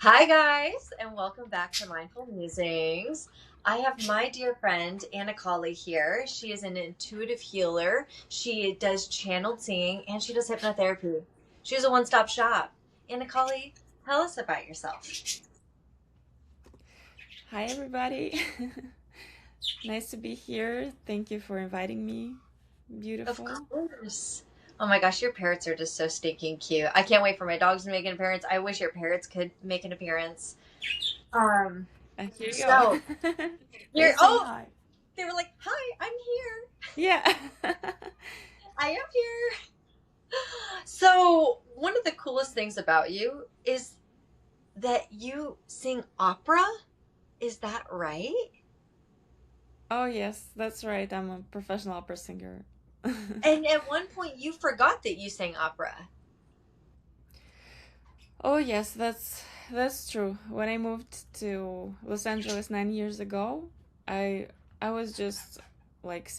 Hi, guys, and welcome back to Mindful Musings. I have my dear friend Anakali here. She is an intuitive healer. She does channeled singing and she does hypnotherapy. She's a one stop shop. Anakali, tell us about yourself. Hi, everybody. Nice to be here. Thank you for inviting me. Of Beautiful. course. Oh my gosh, your parrots are just so stinking cute. I can't wait for my dogs to make an appearance. I wish your parrots could make an appearance. Um, Here you go. so They're you're saying oh, hi. they were like, "Hi, I'm here. Yeah. I am here." So, one of the coolest things about you is that you sing opera. Is that right? Oh, yes, that's right. I'm a professional opera singer. And at one point, you forgot that you sang opera. Oh, yes, that's true. When I moved to Los Angeles 9 years ago, I I was just like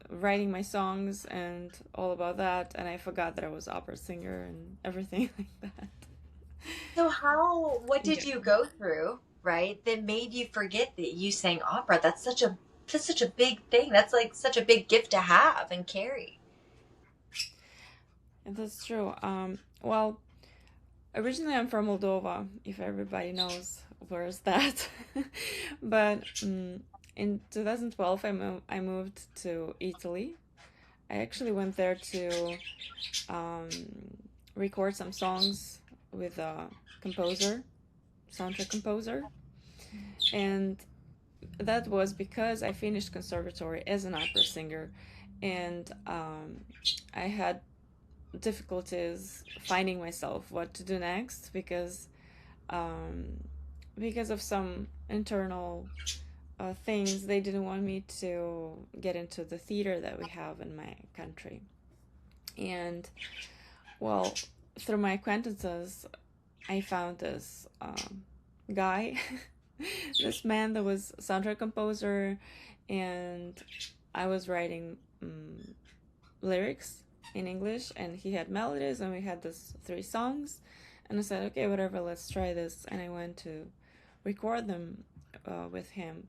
writing my songs and all about that, and I forgot that I was opera singer and everything like that. So, what did Yeah. you go through, right, that made you forget that you sang opera? That's such a big thing. That's like such a big gift to have and carry. That's true. Well, originally I'm from Moldova, if everybody knows where's that. But in 2012, I moved to Italy. I actually went there to um, record some songs with a composer, soundtrack composer, and that was because I finished conservatory as an opera singer, and I had difficulties finding myself what to do next um, because of some internal things. They didn't want me to get into the theater that we have in my country. And well, through my acquaintances, I found this guy, this man that was soundtrack composer, and I was writing lyrics in English, and he had melodies, and we had these three songs. And I said, okay, whatever, let's try this. And I went to record them with him,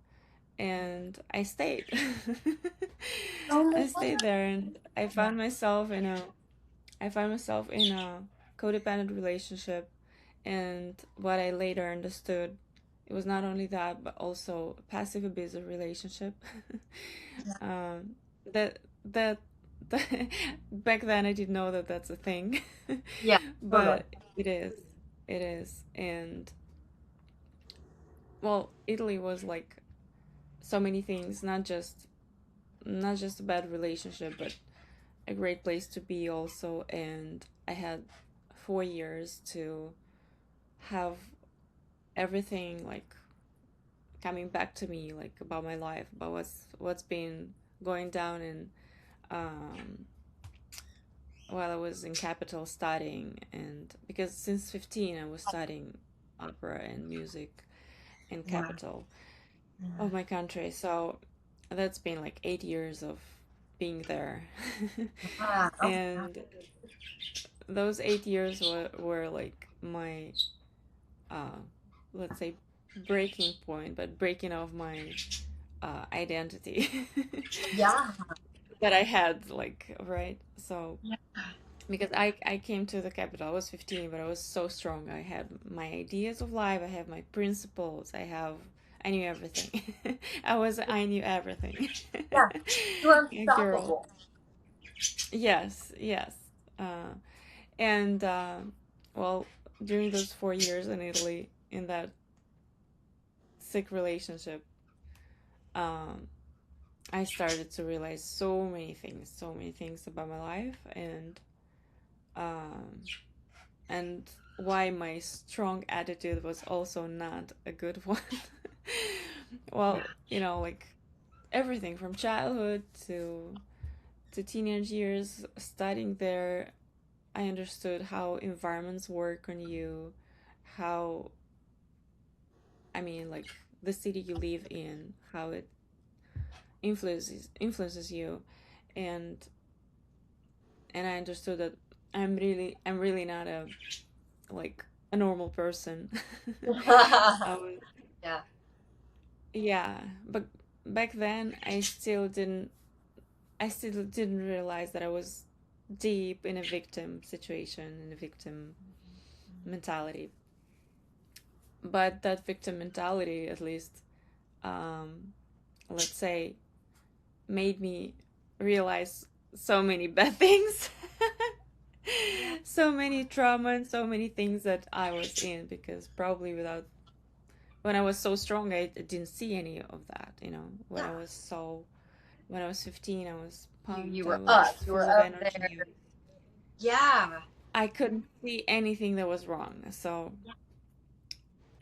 and I stayed. Oh my I stayed there, and I found myself in a codependent relationship. And what I later understood, it was not only that, but also a passive abusive relationship. God. That that back then I didn't know that that's a thing, Yeah, totally. but it is, and well, Italy was like so many things, not just a bad relationship, but a great place to be also. And I had 4 years to have everything like coming back to me, like about my life, about what's been going down in um while I was in capital studying. And because since 15 I was studying opera and music in Yeah. capital of my country. So that's been like 8 years of being there. Yeah. Oh, And those 8 years were like my uh let's say breaking point, but breaking of my identity yeah. that I had, like, right. So Yeah. because I came to the capital, I was 15, but I was so strong. I had my ideas of life, I have my principles, I knew everything. I knew everything. Yeah. You're A girl. unstoppable. Yes, yes. uh, and well, during those 4 years in Italy, in that sick relationship, um I started to realize so many things about my life, um, and why my strong attitude was also not a good one. Yeah. Well, like everything from childhood to teenage years, studying there, I understood how environments work on you, how, I mean, like the city you live in, how it influences you, and I understood that I'm really not a like a normal person. I was, Yeah. yeah, but back then I still didn't realize that I was deep in a victim situation, in a victim mentality. But that victim mentality, at least, um, let's say, made me realize so many bad things. So many trauma and so many things that I was in, because probably without, when I was so strong, I didn't see any of that, when Yeah. when I was 15, I was You pumped, I were was up. You full were of up there. energy. Yeah. I couldn't see anything that was wrong. So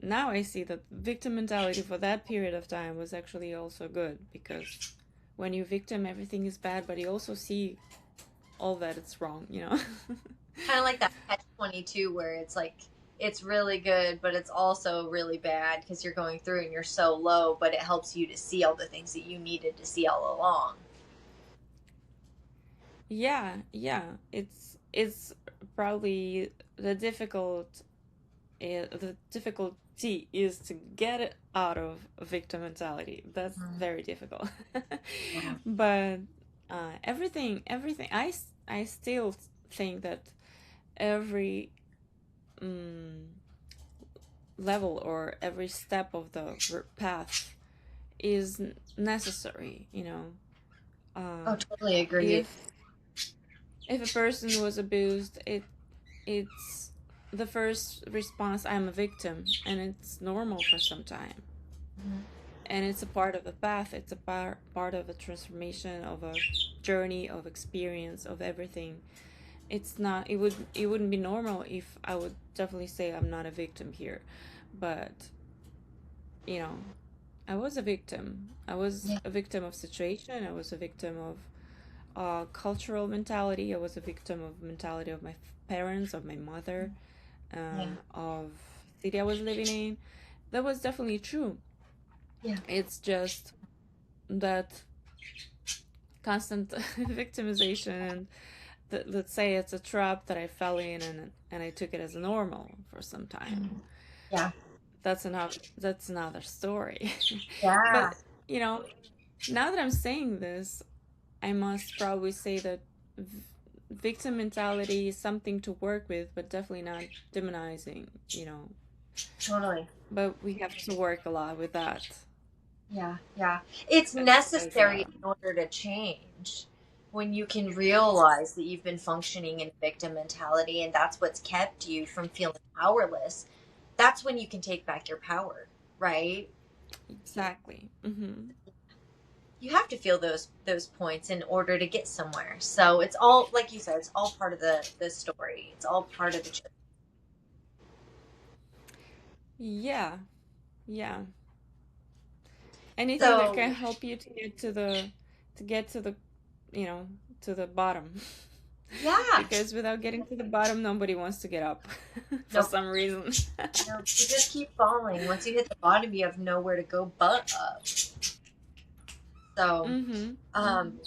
now I see that victim mentality for that period of time was actually also good, because when you victim, everything is bad, but you also see all that it's wrong. Kind of like that catch-22 where it's like it's really good, but it's also really bad because you're going through and you're so low, but it helps you to see all the things that you needed to see all along. Yeah, yeah. It's probably the difficulty is to get it out of victim mentality. That's Mm. very difficult. Yeah. But everything. I still think that every um, level or every step of the path is necessary. Oh, totally agree. If a person was abused, it's the first response, I'm a victim, and it's normal for some time, Mhm. and it's a part of the path, it's a part of a transformation, of a journey, of experience, of everything. It wouldn't be normal if I would definitely say I'm not a victim here. But you know I was a victim. I was Yeah. a victim of situation. I was a victim of cultural mentality. I was a victim of mentality of my parents, of my mother, Yeah. of city I was living in. That was definitely true. Yeah. It's just that constant victimization, and let's say it's a trap that I fell in, and I took it as normal for some time. Mhm. Yeah. That's another story. Yeah. But you know, now that I'm saying this, I must probably say that victim mentality is something to work with, but definitely not demonizing. Totally. But we have to work a lot with that. Yeah. Yeah. It's Because necessary in order to change. When you can realize that you've been functioning in victim mentality and that's what's kept you from feeling powerless, that's when you can take back your power, right? exactly. You have to feel those points in order to get somewhere. So it's all like you said, it's all part of the story. It's all part of the journey. Yeah, yeah. Anything that can So help you to get to the you know to the bottom. yeah, Because without getting to the bottom, nobody wants to get up for nope, some reason. nope. You just keep falling. Once you hit the bottom, you have nowhere to go but up. So Mm-hmm. um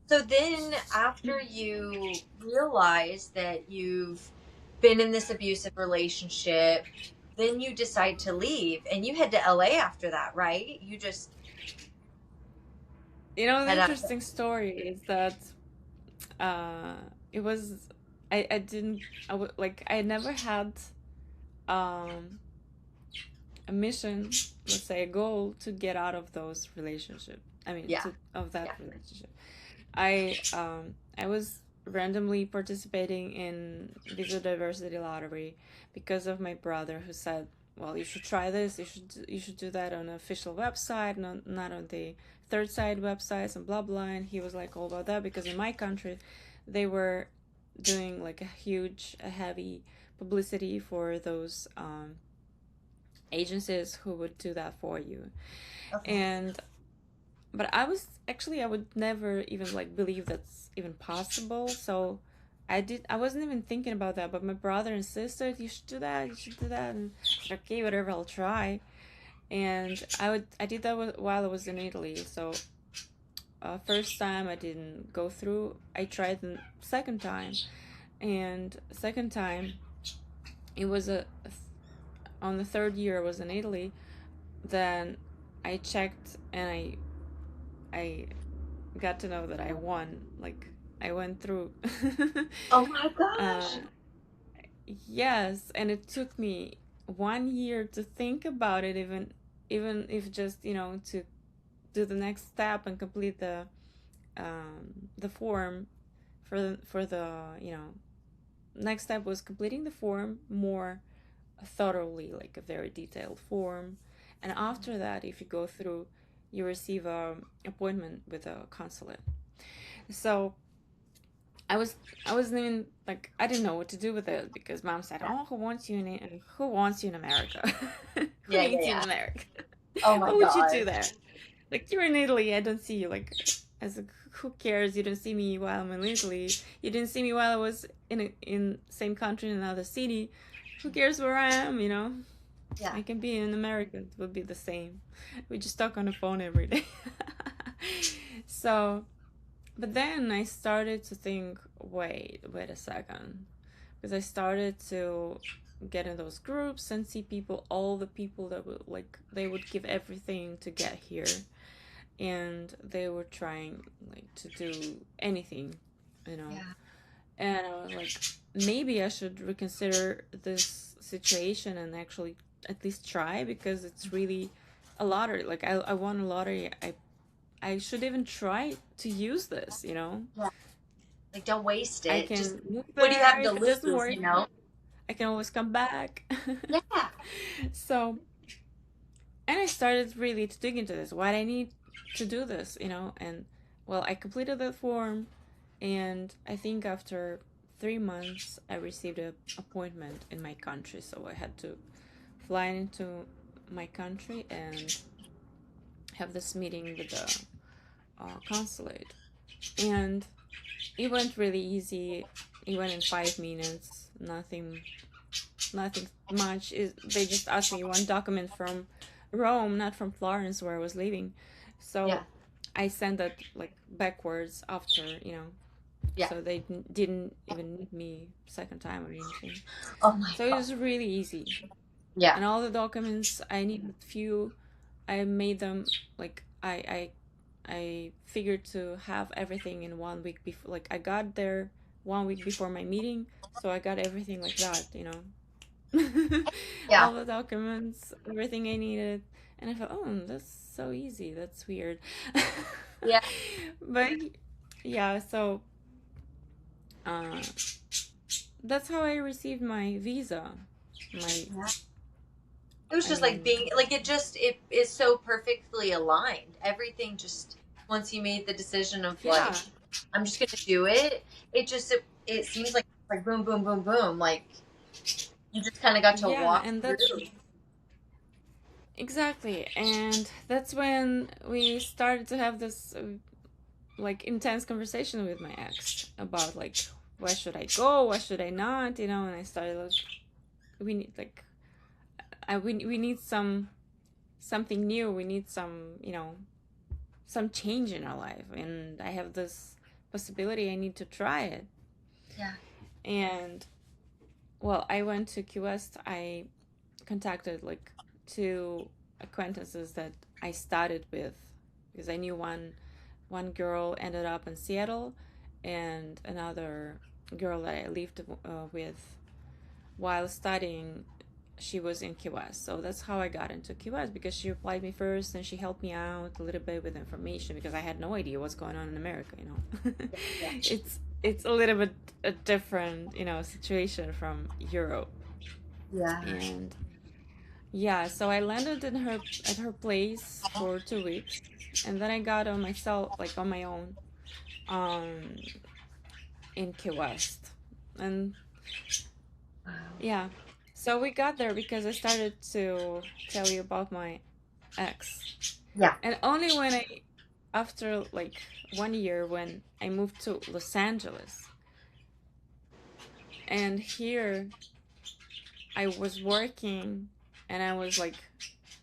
so then after you realize that you've been in this abusive relationship, then you decide to leave and you head to LA after that, right? You just The head out. interesting story is that uh, it was I didn't I never had um a mission, let's say a goal to get out of those relationships. I mean, Yeah. to of that Yeah. relationship. I was randomly participating in visa diversity lottery because of my brother, who said, "Well, you should try this. You should do that on an official website, not on the third side websites and blah blah." And he was like all about that because in my country, they were doing like a heavy publicity for those agencies who would do that for you. Okay. And but I would never even like believe that's even possible. So I wasn't even thinking about that, but my brother insisted, you should do that, you should do that. And I said, okay, whatever, I'll try. And I did that while I was in Italy. So first time I didn't go through. I tried the second time, and second time it was on the third year I was in Italy, then I checked and I got to know that I won. Like I went through. Oh my uh, gosh. yes, and it took me 1 year to think about it, even if just to do the next step and complete the form for the next step was completing the form more thoroughly, like a very detailed form. And after that, if you go through, you receive a appointment with a consulate. So I wasn't even like, I didn't know what to do with it because mom said, Yeah. "Oh, who wants you in America? Who Yeah, yeah, needs you in yeah. America? Oh my What would you do gosh. there? Like you're in Italy. I don't see you like as a, who cares? You don't see me while I'm in Italy. You didn't see me while I was in same country in another city. Who cares where I am? Yeah. I can be in America. It would be the same. We just talk on the phone every day." So, but then I started to think, wait a second, because I started to get in those groups and see people, all the people that would like they would give everything to get here, and they were trying like to do anything, you know. Yeah. And I was like, maybe I should reconsider this situation and actually at least try, because it's really a lottery. Like I won a lottery. I should even try to use this, you know. Yeah. Like, don't waste I it. Just can move what do you there. have to If it doesn't lose, work, you know? I can always come back. Yeah. So, and I started really to dig into this. Why I need to do this, and well, I completed the form, and I think after 3 months, I received an appointment in my country. So I had to fly into my country and have this meeting with the consulate, and it went really easy. It went in 5 minutes. Nothing much. They just asked me one document from Rome, not from Florence, where I was living. Yeah. So I sent that like backwards after. Yeah. So they didn't even need me second time or anything. Oh my So it God. was really easy. Yeah. And all the documents I needed few, I made them like I figured to have everything in 1 week before. Like I got there 1 week before my meeting, so I got everything like that. Yeah. All the documents, everything I needed. And I thought, oh, that's so easy. That's weird. Yeah. But yeah, so uh, that's how I received my visa. My, Yeah. It was I just like mean, being like it is so perfectly aligned. Everything just once you made the decision of like yeah, I'm just gonna do it. It seems like boom, boom, boom, boom. Like you just kind of got to yeah, walk and that's through. exactly. And that's when we started to have this like intense conversation with my ex about like where should I go, where should I not, and I started like we need like we need something new. We need some change in our life, and I have this possibility. I need to try it. Yeah. And well, I went to Key West. I contacted like two acquaintances that I studied with, because I knew one girl ended up in Seattle, and another girl that I lived with while studying, she was in Key West. So that's how I got into Key West, because she applied me first and she helped me out a little bit with information, because I had no idea what's going on in America. Yeah. It's a little bit a different, situation from Europe. Yeah. And yeah, so I landed in her at her place for 2 weeks, and then I got on myself, like on my own, um, in Key West. And yeah, so we got there because I started to tell you about my ex, Yeah. and only when after like 1 year, when I moved to Los Angeles, and here I was working, and I was like,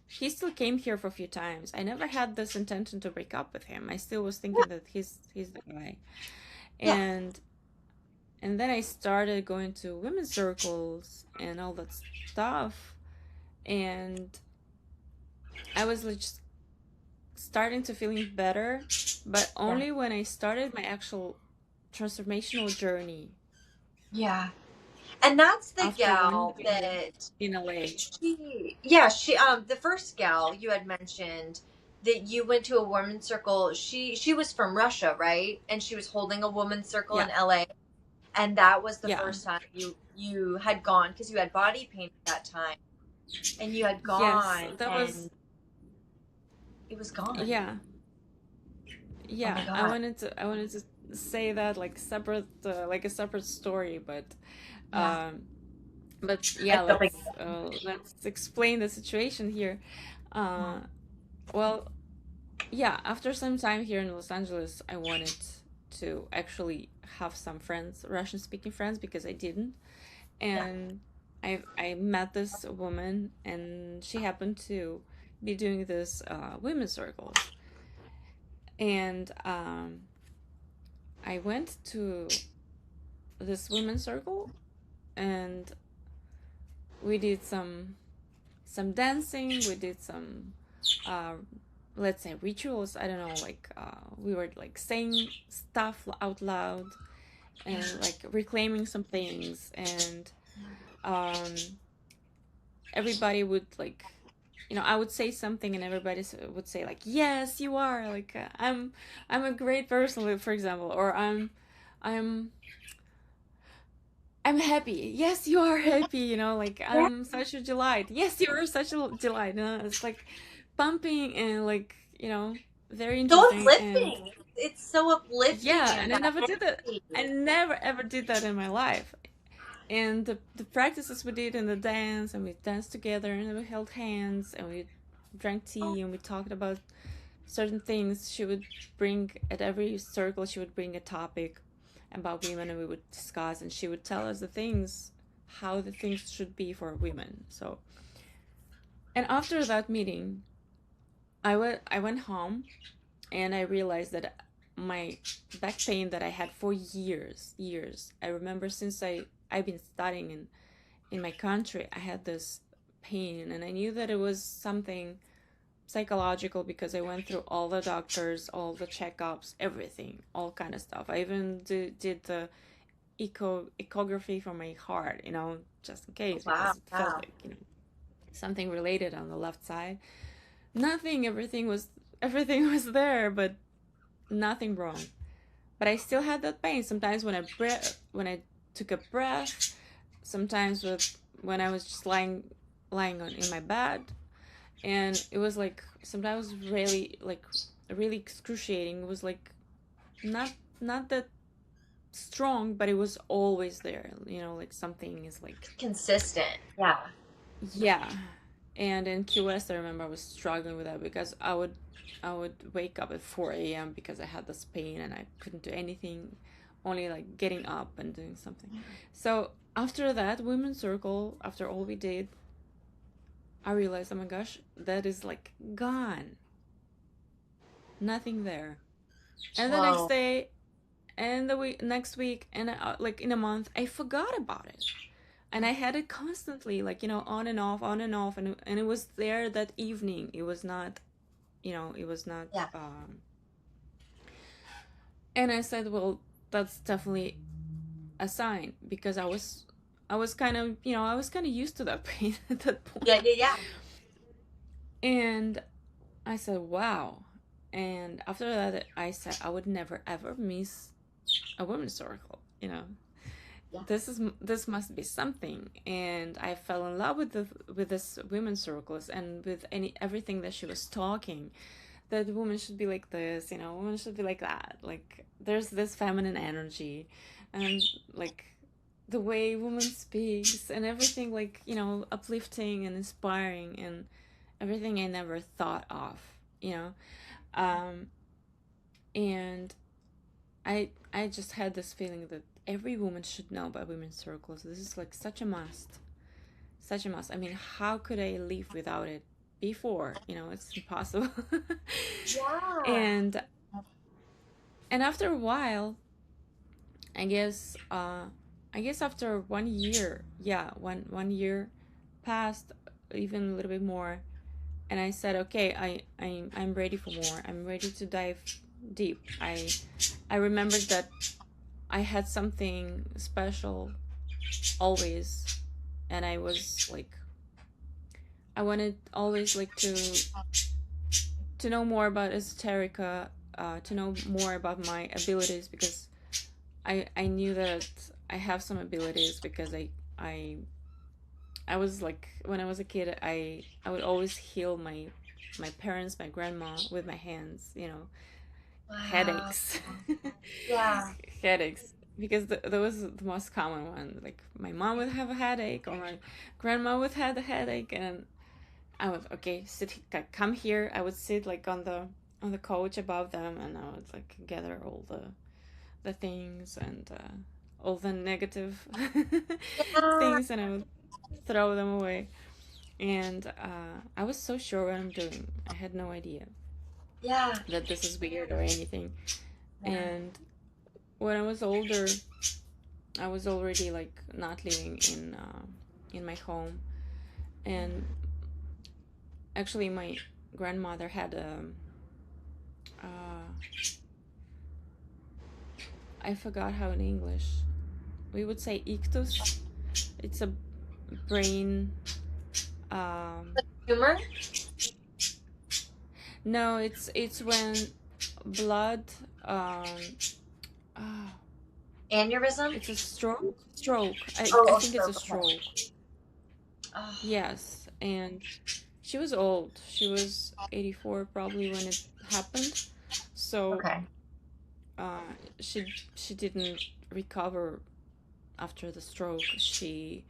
he still came here for a few times. I never had this intention to break up with him. I still was thinking that he's the guy. Yeah. And And then I started going to women's circles and all that stuff. And I was like just starting to feeling better, but Yeah. only when I started my actual transformational journey Yeah. And that's the after gal living that in LA. the first gal you had mentioned that you went to a women's circle, she was from Russia, right? And she was holding a women's circle Yeah, in LA. And that was the yeah, first time you had gone because you had body pain at that time and you had yes, gone that was, and it was gone. yeah, Oh my yeah. god. I wanted to say that like separate, like a separate story, Yeah. um, but I yeah, felt like let's explain the situation here. Uh, well, yeah, after some time here in Los Angeles, I wanted to actually have some friends, Russian speaking friends, because I didn't. yeah. And I met this woman, and she happened to be doing this women's circles. And I went to this women's circle, and we did some dancing, we did some uh, let's say rituals. I don't know, like we were like saying stuff out loud and like reclaiming some things, and um everybody would like, I would say something and everybody would say like, yes, you are, like I'm a great person, like, for example, or I'm I'm happy. Yes, you are happy, like Yeah. I'm such a delight. Yes, you are such a delight. It's like pumping and like, very So interesting. And uplifting. It's so uplifting yeah, and and I that never did that. energy. I never ever did that in my life. And the practices we did in the dance, and we danced together, and we held hands, and we drank tea, and we talked about certain things. She would bring, at every circle, she would bring a topic about women, and we would discuss, and she would tell us the things, how the things should be for women. So, and after that meeting, I went home, and I realized that my back pain that I had for years. I remember since I've been studying in my country, I had this pain, and I knew that it was something psychological because I went through all the doctors, all the checkups, everything, all kind of stuff. I even did the ecography for my heart, just in case, Wow. because it felt Wow. like, something related on the left side. Nothing, everything was there, but nothing wrong. But I still had that pain. Sometimes when I took a breath, sometimes when I was just lying on in my bed, and it was like sometimes really excruciating. It was like not not that strong, but it was always there. Like something is like, Consistent. Yeah. yeah. And in QS, I remember I was struggling with that because I would wake up at 4 a.m. because I had this pain and I couldn't do anything, only like getting up and doing something. So after that women's circle, after all we did, I realized, oh my gosh, that is like gone. Nothing there. And the next Whoa. day, and next week, and like in a month, I forgot about it. And I had it constantly, like, on and off, on and off. And it was there that evening. It was not, it was not. Yeah. And I said, well, that's definitely a sign, because I was kind of, I was kind of used to that pain at that point. Yeah. Yeah. Yeah. And I said, wow. And after that, I said I would never ever miss a women's circle. Yeah. This must be something. And I fell in love with this women's circles, and with everything that she was talking. That women should be like this, women should be like that. Like there's this feminine energy, and like the way woman speaks and everything, like uplifting and inspiring, and everything I never thought of, you know. Um, and I just had this feeling that every woman should know about women's circles. This is like such a must, such a must. I mean, how could I live without it before? It's impossible. Yeah. and and after a while, I guess after 1 year, yeah, one year passed, even a little bit more, and I said, okay, I'm ready for more. I'm ready to dive deep. I remembered that I had something special always, and I was like, I wanted always like to know more about esoterica, to know more about my abilities, because I knew that I have some abilities, because I I was like, when I was a kid, I would always heal my parents, my grandma, with my hands, Wow. headaches. Yeah. Headaches, because that was the most common one. Like, my mom would have a headache, or my grandma would have a headache, and I would, okay, sit, like, come here. I would sit like on the couch above them, and I would like gather all the things, and all the negative Yeah. things, and I would throw them away. And I was so sure what I'm doing. I had no idea Yeah. that this is weird or anything. Yeah. And when I was older, I was already like not living in my home, and actually my grandmother had uh, I forgot how in English we would say ictus. It's a brain. Um, Tumor? no, it's when blood. Um, uh, Aneurysm? it's a stroke. Stroke. I Oh, think it's a stroke. Okay. stroke. Oh, Yes, and she was old. She was 84 probably when it happened. So okay. uh, she she didn't recover after the stroke. She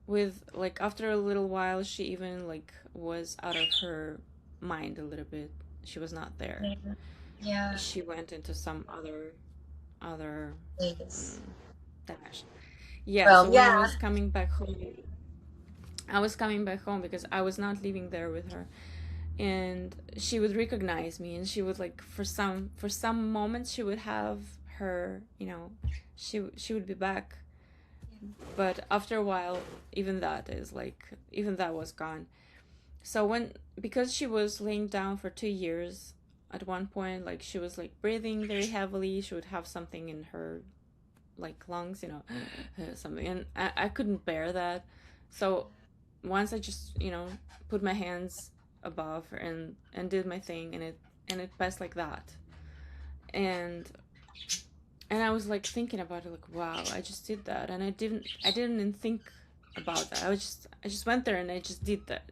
with like after a little while, she even like was out of her mind a little bit. She was not there. Yeah. Yeah. She went into some other Please. mm, dimension. Yeah, Well, so when yeah. I was coming back home because I was not living there with her, and she would recognize me, and she would like, for some moments she would have her, she would be back, but after a while, even that was gone. So when because she was laying down for 2 years, at one point, like, she was like breathing very heavily. She would have something in her like lungs, something, and I couldn't bear that. So once I just put my hands above her and did my thing, and it passed like that. And and I was like thinking about it, like, wow, I just did that, and I didn't even think about that. I just went there and I just did that.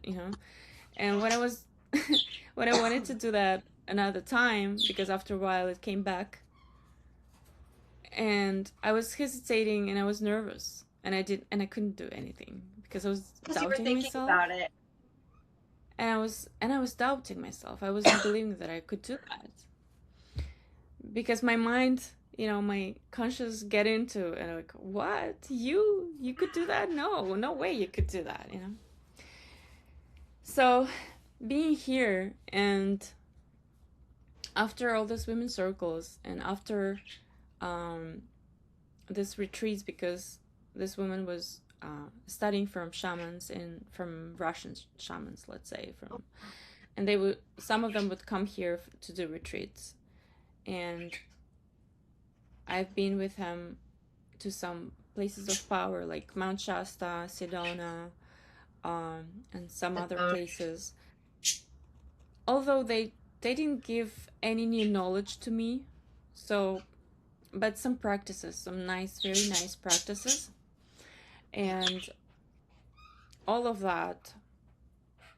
And when I was when I wanted to do that another time, because after a while it came back, and I was hesitating and I was nervous, and I couldn't do anything because I was Because you were doubting thinking myself. about it. And I was doubting myself. I wasn't believing that I could do that, because my mind, my conscious get into, and like, what, you could do that? No way you could do that. So being here, and after all those women's circles, and after um this retreats, because this woman was studying from shamans, from Russian shamans, let's say, and some of them would come here to do retreats, and I've been with them to some places of power like Mount Shasta, Sedona, and some other places. Although they didn't give any new knowledge to me, so, but some practices, some nice, very nice practices, and all of that.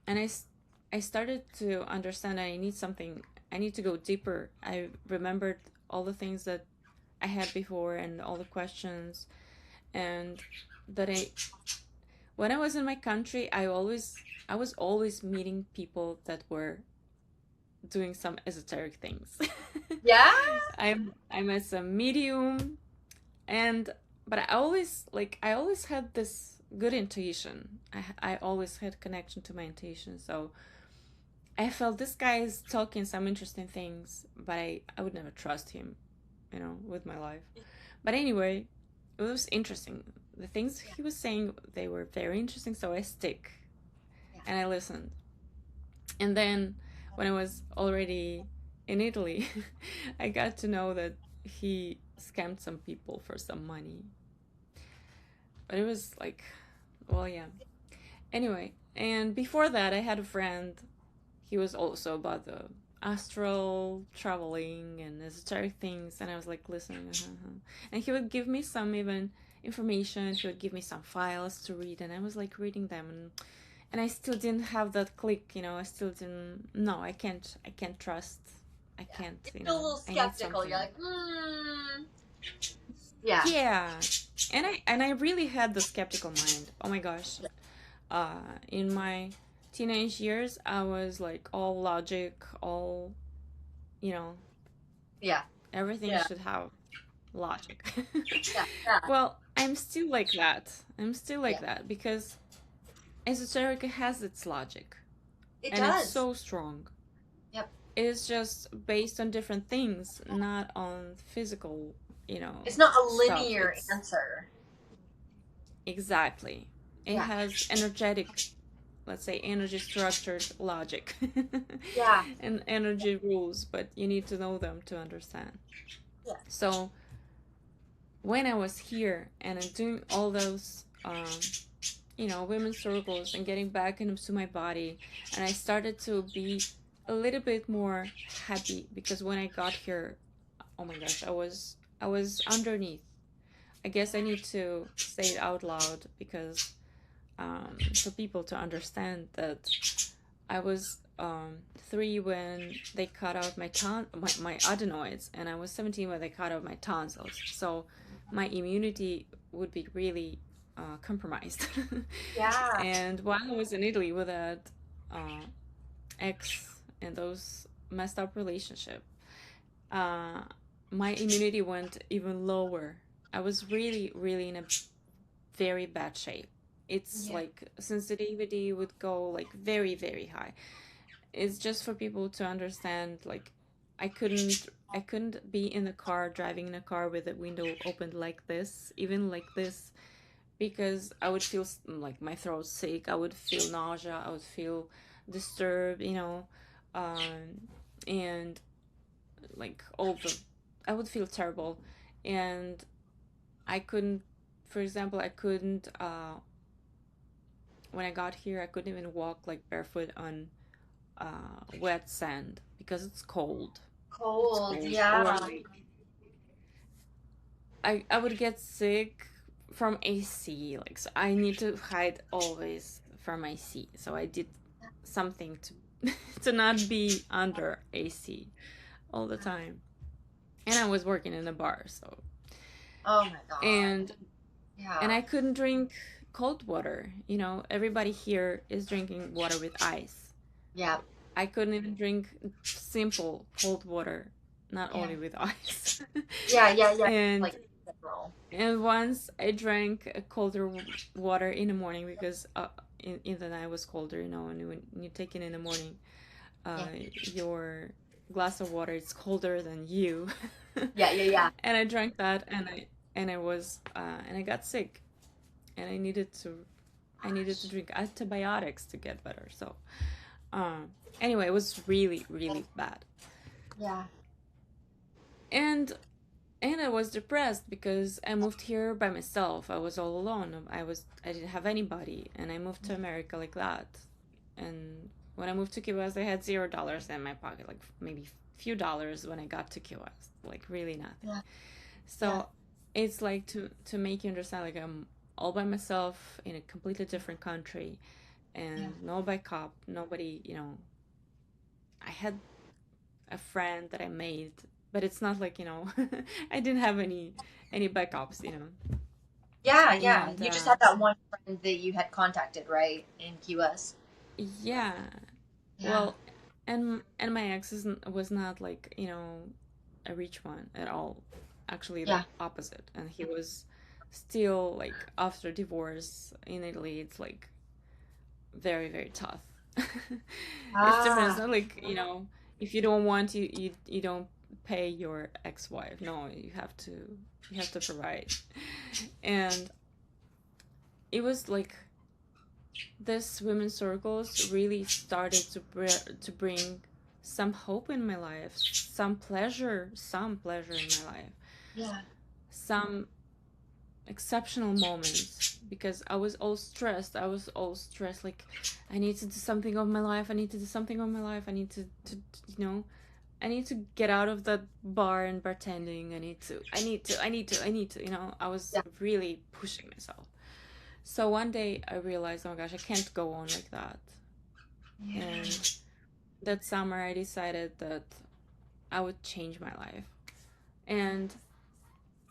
And I started to understand that I need something. I need to go deeper. I remembered all the things that I had before, and all the questions, and that when I was in my country, I was always meeting people that were doing some esoteric things. Yeah? I'm as a medium, and but I always had this good intuition. I always had connection to my intuition. So I felt this guy is talking some interesting things, but I would never trust him, with my life. But anyway, it was interesting. The things he was saying, they were very interesting, so I stick Yeah. and I listened. And then when I was already in Italy, I got to know that he scammed some people for some money. But it was like, well, yeah. Anyway, and before that, I had a friend. He was also about the astral traveling and esoteric things, and I was like listening. And he would give me some even information. He would give me some files to read, and I was like reading them, and I still didn't have that click. I still didn't. No, I can't trust. I Yeah. can't. You're still a little I need skeptical. You're something. like, yeah. Yeah, and I really had the skeptical mind. Oh my gosh. In my teenage years, I was like all logic, all, you know, Yeah. everything Yeah. should have logic. Yeah. Yeah. Well, I'm still like that. I'm still like Yeah. that because esoteric has its logic It and it's does. so strong. Yep. It's just based on different things, not on physical, It's not a stuff. linear answer. Exactly. It Yeah. has energetic, let's say, energy structured logic. Yeah. And energy rules, but you need to know them to understand. Yeah. So when I was here and I'm doing all those, women's circles and getting back into my body, and I started to be a little bit more happy because when I got here, oh my gosh, I was underneath. I guess I need to say it out loud because for people to understand that I was 3 when they cut out my adenoids, and I was 17 when they cut out my tonsils. So my immunity would be really compromised. Yeah. And while I was in Italy with that ex and those messed up relationship, my immunity went even lower. I was really, really in a very bad shape. It's Yeah. like sensitivity would go like very, very high. It's just for people to understand, like I couldn't be in the car, driving in a car with the window opened like this, even like this, because I would feel like my throat sick. I would feel nausea. I would feel disturbed, and like I would feel terrible, and I couldn't. For example, I couldn't. When I got here, I couldn't even walk like barefoot on wet sand because it's cold. It's Cold. cold. Or Yeah. like I would get sick from AC. Like so I need to hide always from AC. So I did something to to not be under AC all the time. And I was working in a bar, so Oh my God. and Yeah. I couldn't drink cold water. Everybody here is drinking water with ice. Yeah. I couldn't even drink simple cold water, not Yeah. only with ice. Yeah. Yeah. Yeah. and Like general. and once I drank a colder water in the morning because in the night was colder, and when you take it in the morning, Yeah. your glass of water is colder than you. Yeah. Yeah. Yeah. And I drank that, and I was and I got sick, and I needed to drink antibiotics to get better. So anyway, it was really, really bad. Yeah. And I was depressed because I moved here by myself. I was all alone. I didn't have anybody, and I moved to America like that. And when I moved to Key West, I had $0 in my pocket, like maybe few dollars when I got to Key West, like really nothing. Yeah. So Yeah. it's like to make you understand, like I'm all by myself in a completely different country, and Yeah. no backup, nobody. I had a friend that I made, but it's not like I didn't have any backups. Yeah. Yeah. And You just had that one friend that you had contacted, right, in Key West. yeah, Yeah. well, and my ex was not like a rich one at all. Actually, the Yeah. opposite, and he was still like after divorce in Italy. It's like very, very tough. It's different. It's Ah. not like if you don't want, you don't pay your ex-wife. No, you have to provide. And it was like this women's circles really started to bring some hope in my life, some pleasure in my life, Yeah. some exceptional moments, because I was all stressed. Like, I need to do something of my life. I need to do something of my life. I need to I need to get out of that bar and bartending. I need to, I was Yeah. really pushing myself. So one day I realized, oh my gosh, I can't go on like that. Yeah. And that summer I decided that I would change my life. And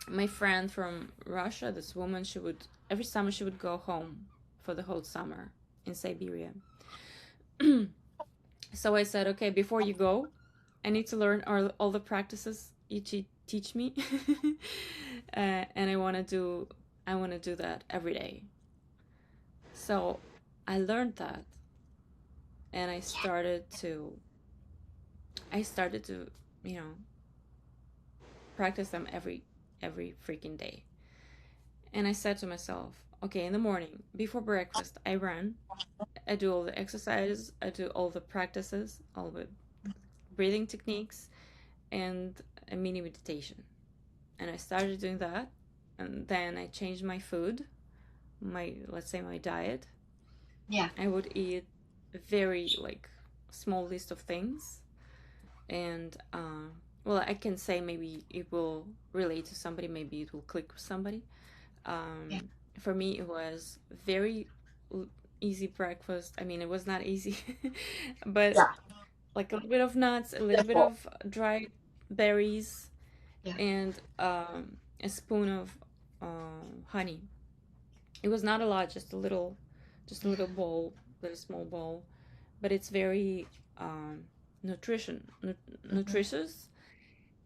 my friend from Russia, this woman, she would, every summer she would go home for the whole summer in Siberia. So I said, okay, before you go, I need to learn all the practices you teach me. And I want to do that every day. So I learned that, and I started to, you know, practice them every freaking day. And I said to myself, okay, in the morning before breakfast, I run, I do all the exercises, I do all the practices, all the breathing techniques, and a mini meditation. And I started doing that, and then I changed my food, my, let's say, my diet. Yeah. I would eat a very like small list of things, and well, I can say maybe it will relate to somebody, maybe it will click with somebody. Yeah. um for me it was very easy breakfast. I mean, it was not easy, but Yeah. like a little bit of nuts, a little bit Simple. of dried berries, Yeah. and a spoon of honey. It was not a lot, just a little bowl, little small bowl, but it's very um, Mm-hmm. nutritious.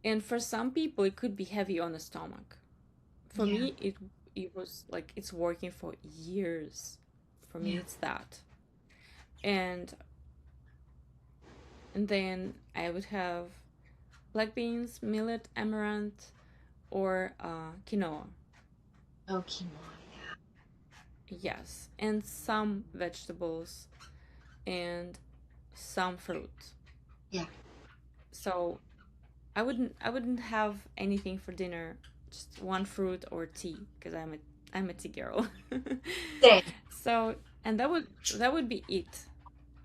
And for some people, it could be heavy on the stomach. For Yeah. me, it was like it's working for years. For me, Yeah. it's that. And and then I would have black beans, millet, amaranth, or quinoa. Oh, quinoa. Yes, and some vegetables and some fruit. Yeah. So I wouldn't have anything for dinner, just one fruit or tea, because I'm a tea girl. Same. So, and that would be it.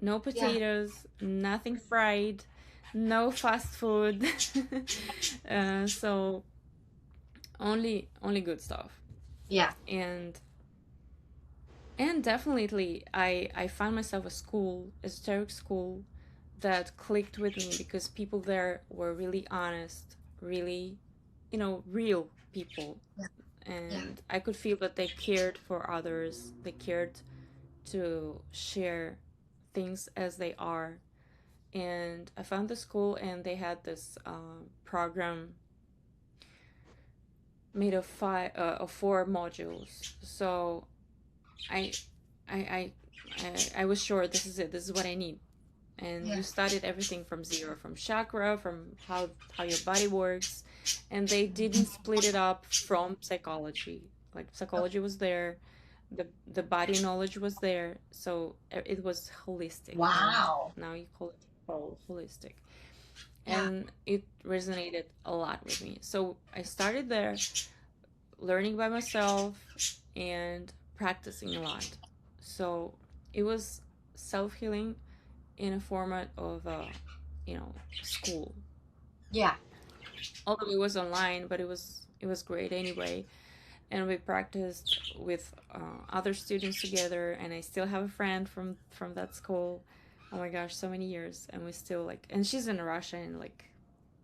No Yeah. potatoes, nothing fried, no fast food. So only good stuff. Yeah. And and definitely I found myself a school, a esoteric school, that clicked with me, because people there were really honest, really, real people. Yeah. Yeah. And I could feel that they cared for others, they cared to share things as they are. And I found the school, and they had this program made of of 4 modules. So I, I, I, I was sure this is it. This is what I need. And Yeah. you studied everything from zero, from chakra, from how your body works, and they didn't split it up from psychology. Like, Okay. psychology was there, the body knowledge was there, so it was holistic. And Wow. now you call it holistic, Yeah. and it resonated a lot with me. So I started there, learning by myself and practicing a lot. So it was self-healing in a format of school. Yeah. Although it was online, but it was great anyway. And we practiced with other students together, and I still have a friend from that school. Oh my gosh, so many years, and we still like, and she's in Russia, and like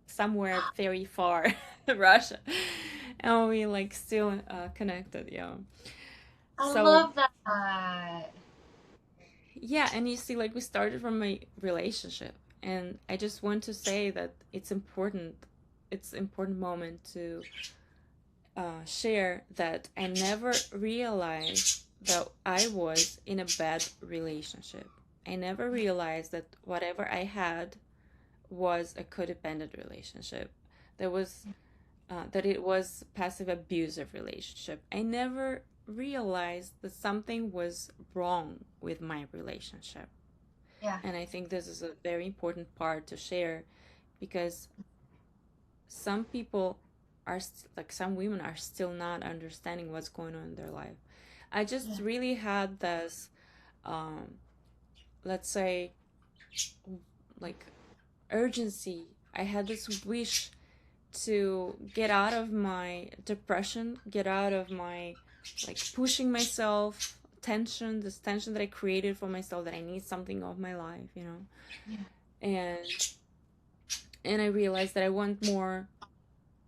somewhere very far, Russia, and we like still connected, yeah. I So love that. yeah, and you see, like, we started from a relationship, and I just want to say that it's important moment to share that I never realized that I was in a bad relationship. I never realized that whatever I had was a codependent relationship. There was that it was passive abusive relationship. I never realized that something was wrong with my relationship. Yeah. And I think this is a very important part to share, because some people are like some women are still not understanding what's going on in their life. I just Yeah. really had this, um, let's say, like urgency. I had this wish to get out of my depression, get out of my like pushing myself tension, this tension that I created for myself, that I need something of my life, you know. Yeah. And I realized that I want more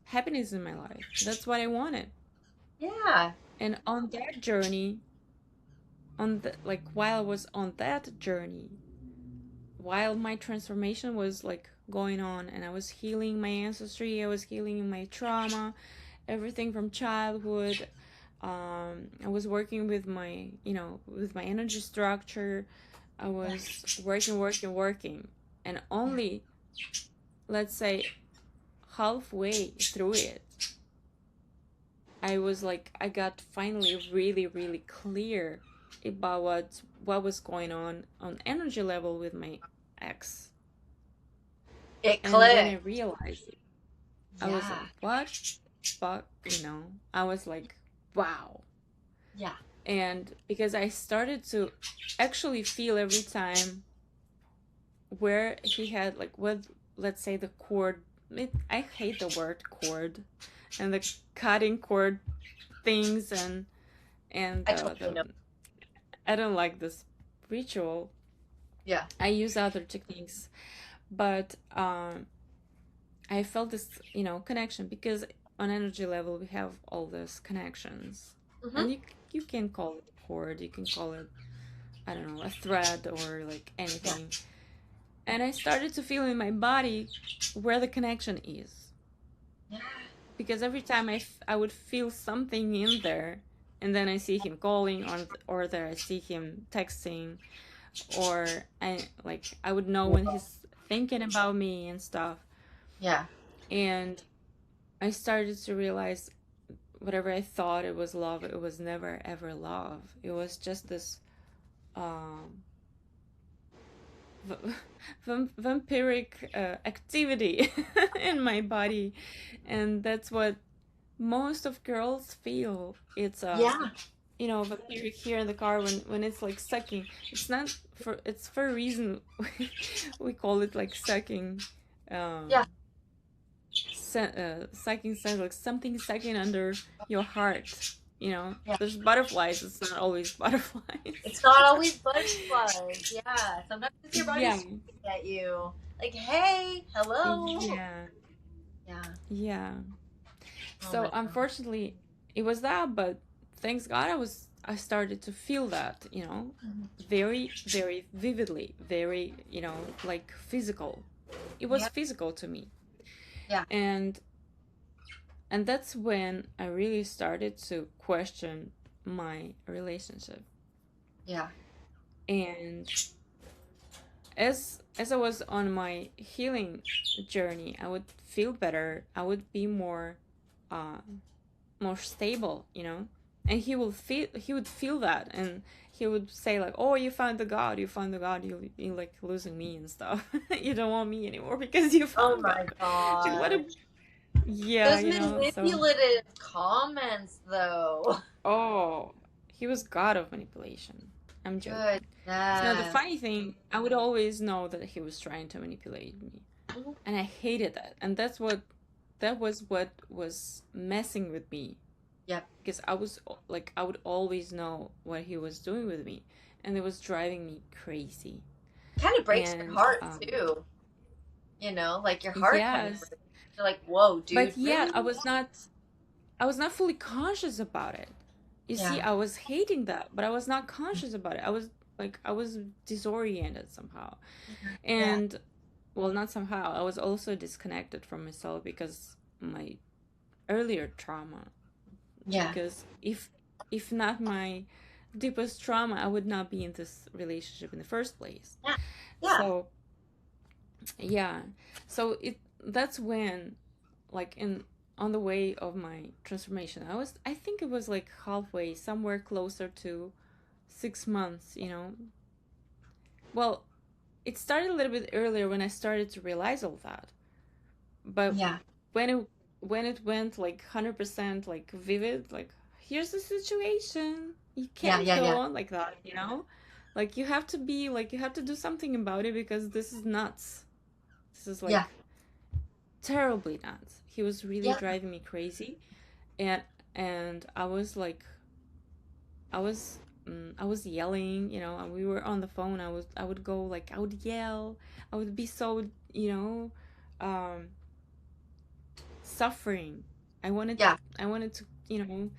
happiness in my life. That's what I wanted. Yeah. And on that journey, on the like while I was on that journey, while my transformation was like going on, and I was healing my ancestry, I was healing my trauma, everything from childhood. I was working with my, with my energy structure. I Yeah. was working, and Yeah. only, let's say, halfway through it, I was like, I got finally really, really clear about what was going on energy level with my ex. It And when I clicked. realized it, I was Yeah. like, what fuck, I was like, wow. Yeah. And because I started to actually feel every time where he had like what, let's say, the cord, I hate the word cord, and the cutting cord things, and I totally the know. I don't like this ritual. Yeah. I use other techniques, but I felt this, connection, because on energy level we have all these connections, Mm-hmm. and you can call it cord, you can call it, I don't know, a thread or like Yeah. anything. And I started to feel in my body where the connection is, Yeah. because every time I would feel something in there, and then I see him calling, or there I see him texting, or I would know when he's thinking about me and stuff. Yeah. And I started to realize whatever I thought it was love, it was never ever love. It was just this um vampiric activity in my body. And that's what most of girls feel. It's Yeah. vampiric here in the car, when it's like sucking. It's for a reason. We call it like sucking. Yeah. um Sucking sounds like something sucking under your heart. Yeah. There's butterflies, it's not always butterflies. It's not always butterflies. Yeah. Sometimes it's your body Yeah, screaming at you. Like, hey, hello. yeah, Yeah. yeah. Oh my So God. unfortunately, it was that, but thanks God, I started to feel that, Mhm. very, very vividly, very, like physical. It was Yeah. physical to me. Yeah. And that's when I really started to question my relationship. Yeah. And as I was on my healing journey, I would feel better. I would be uh more stable, And he would feel that, and he would say like, "Oh, you found the God. You found the God. You like losing me and stuff. You don't want me anymore because you Oh found my God." Like, what a God. yeah, Those so manipulative comments, though. oh, he was God of manipulation. I'm joking. So the Goodness. funny thing, I would always know that he was trying to manipulate me, Mhm. and I hated that. And that was what was messing with me, Yep. because I would always know what he was doing with me, and it was driving me crazy. Kind of breaks your And heart too. Like your heart kind of yes, breaks. You're like, whoa, dude, but yet really? I was not fully conscious about it. You see, Yeah. I was hating that, but I was not conscious about it. I was disoriented somehow. Yeah. And well, not somehow. I was also disconnected from myself because my earlier trauma. Yeah. Because if not my deepest trauma, I would not be in this relationship in the first place. Yeah. Yeah. So yeah, so it that's when like in on the way of my transformation. I think it was like halfway, somewhere closer to 6 months, you know. Well, it started a little bit earlier when I started to realize all that. But Yeah. when it went like 100% like vivid, like here's the situation. You Yeah. can't Yeah. go Yeah. on like that, you know? Like you have to be like you have to do something about it because this is nuts. This is Yeah. like terribly nuts. He was really Yeah. driving me crazy, and I was like, I was I was yelling, you know, and we were on the phone. I would go like I would yell. I would be so, you know, um suffering. Yeah. I wanted to, you know,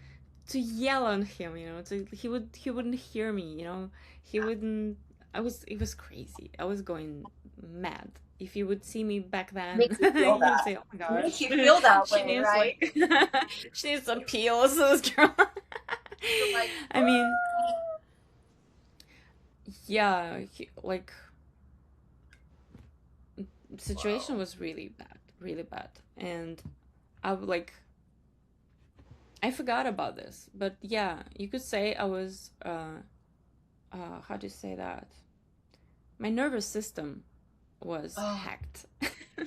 to yell on him, you know, to he wouldn't hear me, you know. He wouldn't I was It was crazy. I was going mad. If you would see me back then, Makes you feel you would that. say, "Oh my Makes gosh, you feel that she way, needs right? like she needs some pills, this girl." You're like, I mean, yeah, like the situation whoa. was really bad, and I would like I forgot about this, but yeah, you could say I was how do you say that? My nervous system was Oh, hacked.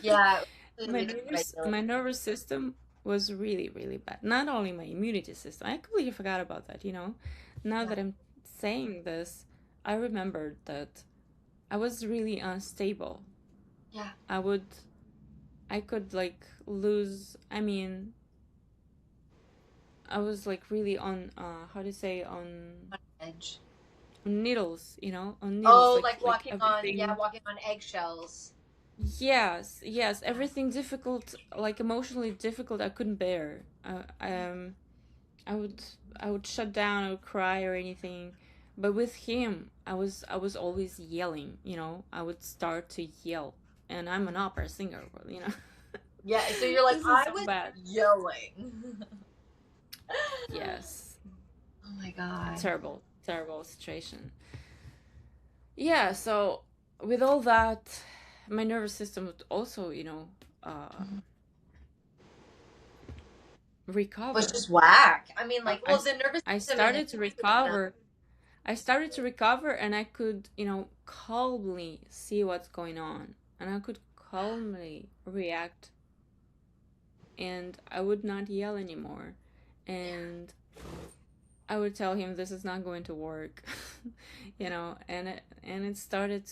yeah. Completely dysregulated. My nervous system was really bad. Not only my immunity system. I completely forgot about that, you know. Now Yeah. that I'm saying this, I remembered that I was really unstable. Yeah. I would I could like lose, I mean, I was like really on how do you say, On edge. on needles, you know, on needles, Oh, like like walking on, yeah, everything. walking on eggshells. Yes, everything difficult, like emotionally difficult, I couldn't bear. I would I would shut down, I would cry or anything. But with him, I was always yelling, you know. I would start to yell, and I'm an opera singer, you know. Yeah, so you're like, This is I so was bad. yelling. Yes, Oh my God. terrible situation. Yeah, so with all that, my nervous system would also, you know, uh, Was recover. just whack. I mean, I, like, I, well, the nervous I system and the started to system. recover. I started to recover, and I could, you know, calmly see what's going on, and I could calmly react, and I would not yell anymore, Yeah. and I would tell him this is not going to work, you know, and it started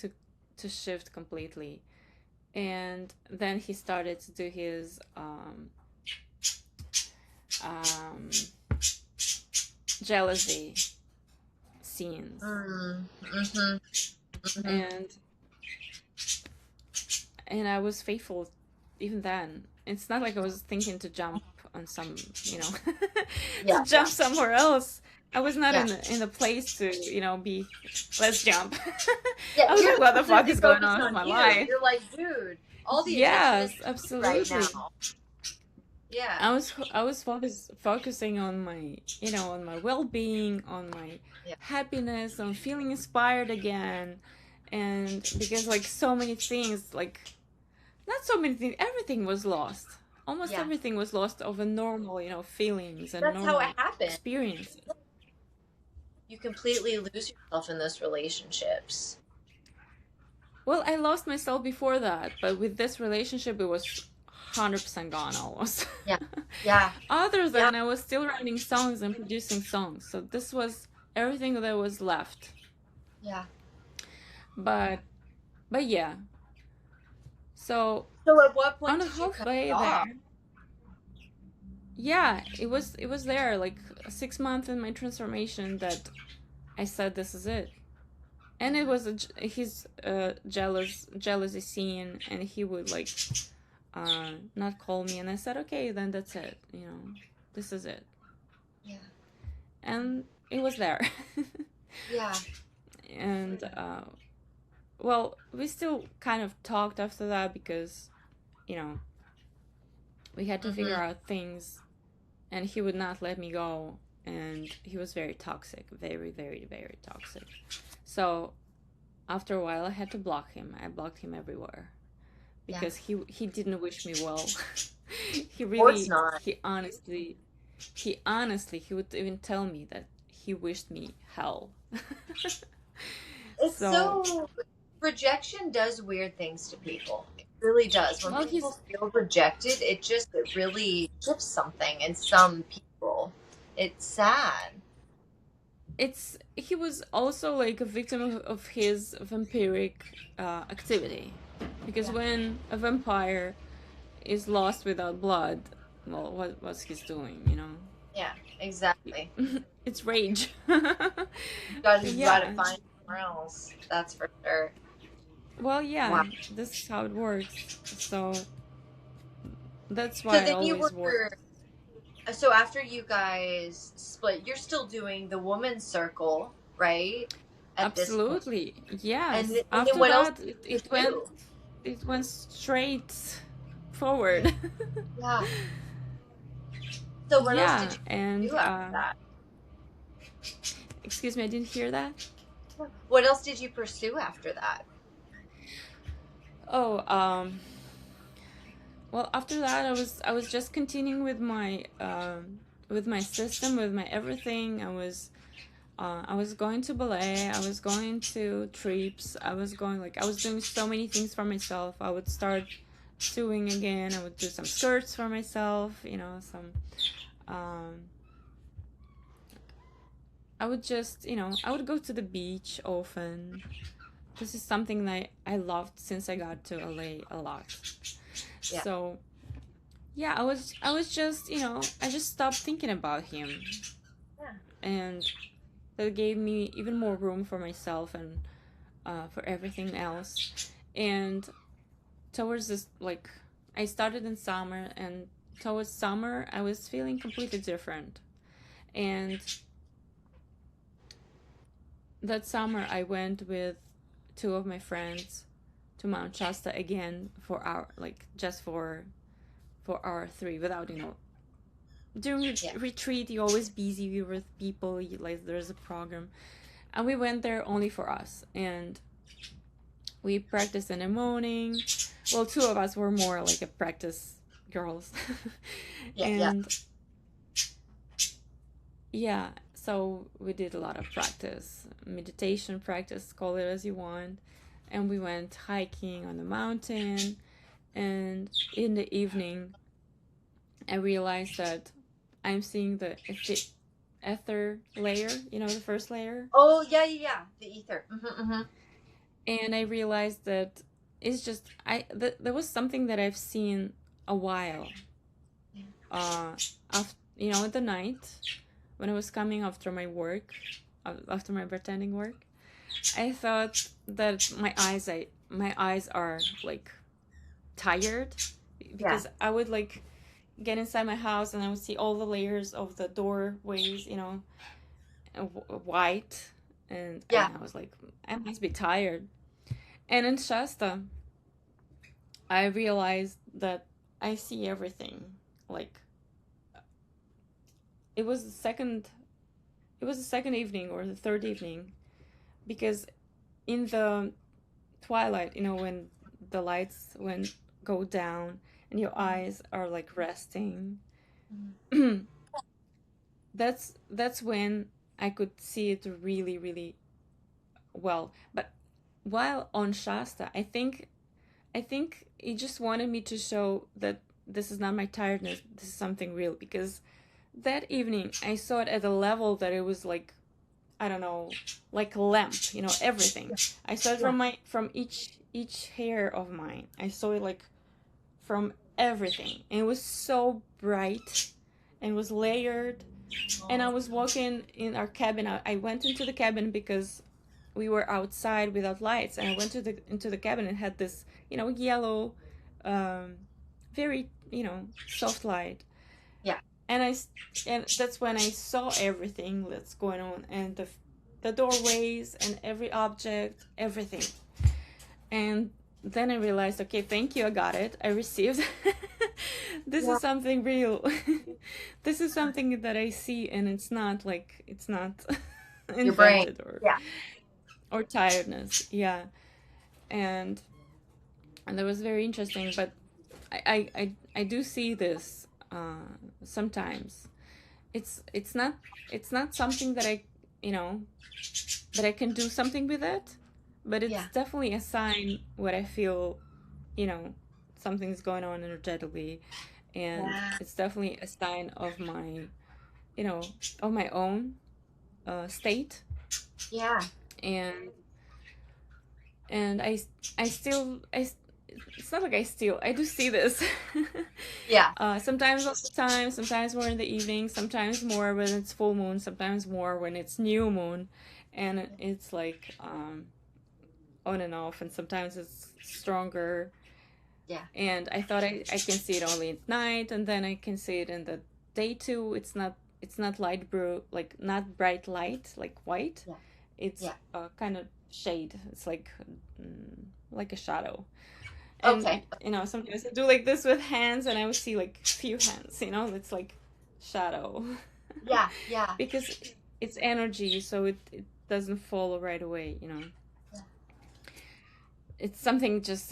to shift completely, and then he started to do his um, jealousy scenes, Mm, mm-hmm. Mm-hmm. and I was faithful even then. It's not like I was thinking to jump on some, you know, Yeah. to jump somewhere else. I was not Yeah. in the place to, you know, be, let's jump. Yeah. I was You're like, what the fuck completely is going focused on with on my you. life? You're like, dude, all the attention is Yes, on you right absolutely. now. Yeah. I was focusing on my, you know, on my well-being, on my Yeah. happiness, on feeling inspired again, and because like so many things, like not so many things, everything was lost. Almost Yeah. everything was lost of a normal, you know, feelings and That's how it normal happens. experiences. You completely lose yourself in those relationships. Well, I lost myself before that, but with this relationship, it was 100% gone almost. Yeah. Yeah. Other Yeah. than I was still writing songs and producing songs, so this was everything that was left. Yeah. But yeah. So So at what on point the did you cut it halfway off? there, yeah, it was there like 6 months in my transformation that I said this is it. And it was his jealousy scene, and he would like not call me, and I said okay, then that's it, you know, this is it. Yeah. And it was there. Yeah. And well, we still kind of talked after that because, you know, we had to figure Mm-hmm. out things, and he would not let me go, and he was very toxic, very toxic. So after a while, I had to block him. I blocked him everywhere Yeah. because he didn't wish me well. He Of course really, not. he would even tell me that he wished me hell. It's So, so rejection does weird things to people. It really does. When well, people he's feel rejected, it really shifts something in some people. It's sad. it's he was also like a victim of his vampiric activity, because Yeah. when a vampire is lost without blood, well, what's he's doing, Yeah, exactly. It's rage. You gotta Yeah. find somewhere else. That's for sure. Well, yeah, Wow. this is how it works. So that's So why I then you always work. were so after you guys split, you're still doing the woman's circle, right? At this point. Absolutely. And Yes. and then After what else that, did it, you it went pursue? it went straight Yeah. forward. Yeah. So what else did Yeah, you and do after that? excuse me, I didn't hear that. What else did you pursue after that? Oh, well, after that, I was just continuing with my system, with my everything. I was going to ballet. I was going to trips. I was doing so many things for myself. I would start sewing again. I would do some skirts for myself. Some. Um, I would just, I would go to the beach often. This is something that I loved since I got to LA a lot. Yeah. So yeah, I was just, I just stopped thinking about him, Yeah. and that gave me even more room for myself and for everything else. And towards this, like, I started in summer, and towards summer, I was feeling completely different. And that summer, I went with two of my friends to Mount Shasta again for our, like, just for our three, without, during Yeah. retreat, you're always busy with people, like there's a program, and we went there only for us, and we practiced in the morning. Well, two of us were more like a practice girls. Yeah. Yeah. And yeah, so we did a lot of practice, meditation practice, call it as you want, and we went hiking on the mountain. And in the evening, I realized that I'm seeing the ether layer, the first layer. Oh yeah, yeah, yeah. The ether. Mm-hmm. And I realized that it's just there was something that I've seen a while. After, at the night when I was coming after my work, after my bartending work, I thought that my eyes are like tired, Yeah. because I would like get inside my house and I would see all the layers of the doorways, white, and Yeah. I was like, I must be tired. And in Shasta, I realized that I see everything. Like, it was the second evening or the third evening, because in the twilight, when the lights go down and your eyes are like resting, that's when I could see it really, really well. But while on Shasta, I think he just wanted me to show that this is not my tiredness, this is something real, because that evening I saw it at a level that it was like, I don't know, like a lamp, everything. I saw it Yeah. from each hair of mine. I saw it like from everything. And it was so bright and was layered. And I was walking in our cabin. I went into the cabin because we were outside without lights, and I went into the cabin and had this, yellow, um, very, soft light. Yeah. And that's when I saw everything that's going on, and the doorways and every object, everything. And then I realized, okay, thank you, I got it, I received. This Yeah. is something real. This is something that I see, and it's not Your brain. invented or Yeah. or tiredness. Yeah. And and that was very interesting. But I do see this sometimes. It's not something that you know that I can do something with it, but it's Yeah. definitely a sign what I feel, you know, something's going on energetically, and Yeah. it's definitely a sign of my, you know, of my own state, Yeah. and and I still it's not like I do see this. Yeah. Sometimes all the time, sometimes more in the evening, sometimes more when it's full moon, sometimes more when it's new moon, and it's like on and off, and sometimes it's stronger. Yeah. And I thought I can see it only at night, and then I can see it in the day too. It's not light blue, like not bright light like white. Yeah. It's Yeah. kind of shade. It's like a shadow. And Okay. you know, sometimes I do like this with hands, and I would see like few hands. You know, it's like shadow, Yeah. Yeah. because it's energy, so it doesn't follow right away. You know, Yeah. it's something just